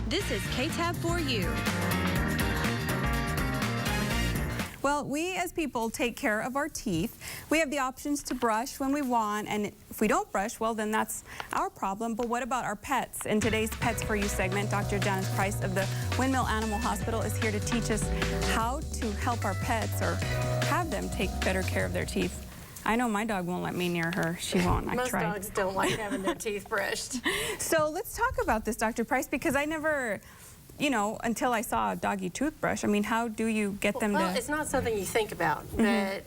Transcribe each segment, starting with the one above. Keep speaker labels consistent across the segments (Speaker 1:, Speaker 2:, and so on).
Speaker 1: This is KTAB for you.
Speaker 2: Well, we as people take care of our teeth. We have the options to brush when we want, and if we don't brush, well, then that's our problem. But what about our pets? In today's Pets For You segment, Dr. Price of the Windmill Animal Hospital is here to teach us how to help our pets or have them take better care of their teeth. I know my dog won't let me near her. She won't.
Speaker 3: Most dogs don't like having their teeth brushed.
Speaker 2: So let's talk about this, Dr. Price, because I never, you know, until I saw a doggy toothbrush. I mean, how do you get them to...
Speaker 3: Well, it's not something you think about, but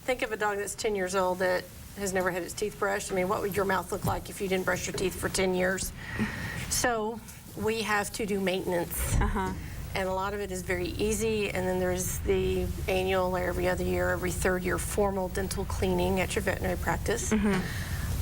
Speaker 3: think of a dog that's 10 years old that has never had its teeth brushed. I mean, what would your mouth look like if you didn't brush your teeth for 10 years? So we have to do maintenance. And a lot of it is very easy, and then there's the annual or every other year, every third year formal dental cleaning at your veterinary practice.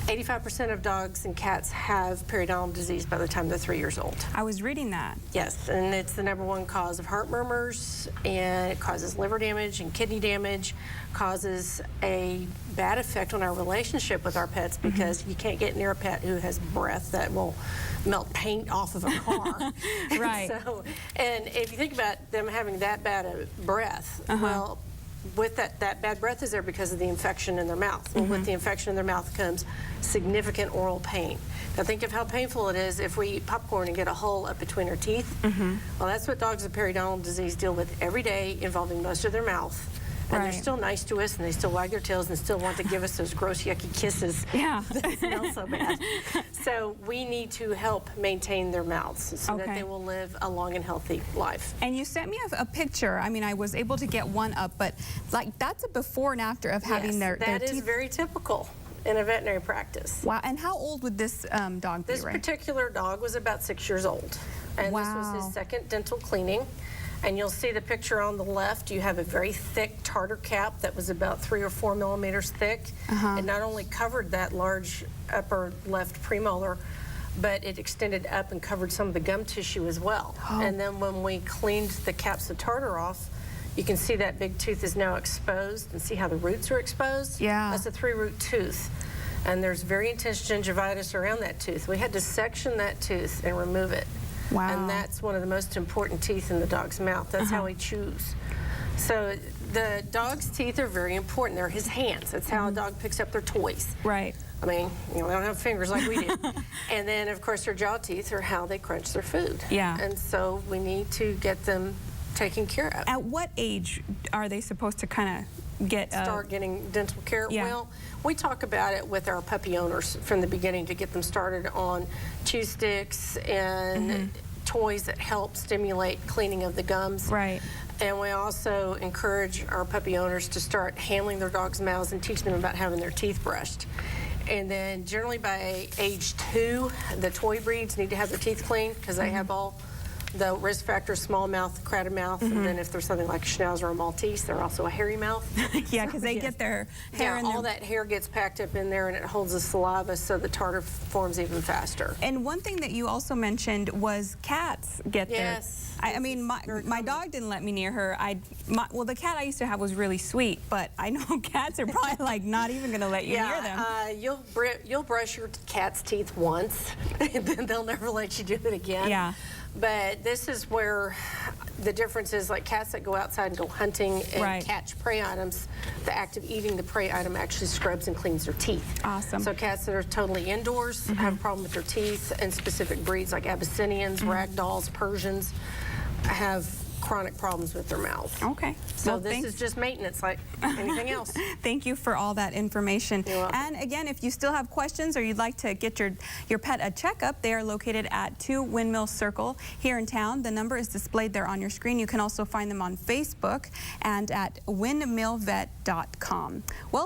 Speaker 3: 85% of dogs and cats have periodontal disease by the time they're 3 years old.
Speaker 2: I was reading that.
Speaker 3: Yes, and it's the #1 cause of heart murmurs, and it causes liver damage and kidney damage, causes a bad effect on our relationship with our pets because you can't get near a pet who has breath that will melt paint off of a car.
Speaker 2: Right.
Speaker 3: And if you think about them having that bad a breath, well, with that bad breath is there because of the infection in their mouth. Well, with the infection in their mouth comes significant oral pain. Now think of how painful it is if we eat popcorn and get a hole up between our teeth. Well, that's what dogs with periodontal disease deal with every day, involving most of their mouth. And they're still nice to us, and they still wag their tails and still want to give us those gross, yucky kisses that smell so bad. So we need to help maintain their mouths so that they will live a long and healthy life.
Speaker 2: And you sent me a picture. I mean, I was able to get one up, but like that's a before and after of having their teeth.
Speaker 3: That is very typical in a veterinary practice.
Speaker 2: Wow. And how old would this dog be?
Speaker 3: This particular dog was about 6 years old, and this was his second dental cleaning. And you'll see the picture on the left. You have a very thick tartar cap that was about 3 or 4 millimeters thick. It not only covered that large upper left premolar, but it extended up and covered some of the gum tissue as well. And then when we cleaned the caps of tartar off, you can see that big tooth is now exposed, and see how the roots are exposed? That's a 3-root tooth. And there's very intense gingivitis around that tooth. We had to section that tooth and remove it. And that's one of the most important teeth in the dog's mouth. That's how he chews. So the dog's teeth are very important. They're his hands. That's how a dog picks up their toys. I mean, you know, they don't have fingers like we do. And then, of course, their jaw teeth are how they crunch their food. And so we need to get them taken care of.
Speaker 2: At what age are they supposed to kind of
Speaker 3: start getting dental care? Well, we talk about it with our puppy owners from the beginning to get them started on chew sticks and toys that help stimulate cleaning of the gums. And we also encourage our puppy owners to start handling their dogs' mouths and teach them about having their teeth brushed. And then generally by age 2, the toy breeds need to have their teeth cleaned because they have all the risk factors: small mouth, crowded mouth, and then if there's something like a Schnauzer or a Maltese, they're also a hairy mouth.
Speaker 2: Because they get their hair in there.
Speaker 3: All that hair gets packed up in there, and it holds the saliva, so the tartar forms even faster.
Speaker 2: And one thing that you also mentioned was cats get their... I mean, my dog didn't let me near her. Well, the cat I used to have was really sweet, but I know cats are probably like not even going to let you near them.
Speaker 3: You'll brush your cat's teeth once, and then they'll never let you do it again. But this is where the difference is, like cats that go outside and go hunting and catch prey items, the act of eating the prey item actually scrubs and cleans their teeth. So cats that are totally indoors have a problem with their teeth, and specific breeds like Abyssinians, Ragdolls, Persians have chronic problems with their mouth. So well, this is just maintenance like anything else.
Speaker 2: Thank you for all that information.
Speaker 3: You're welcome.
Speaker 2: And again, if you still have questions or you'd like to get your pet a checkup, they are located at 2 Windmill Circle here in town. The number is displayed there on your screen. You can also find them on Facebook and at windmillvet.com. Well,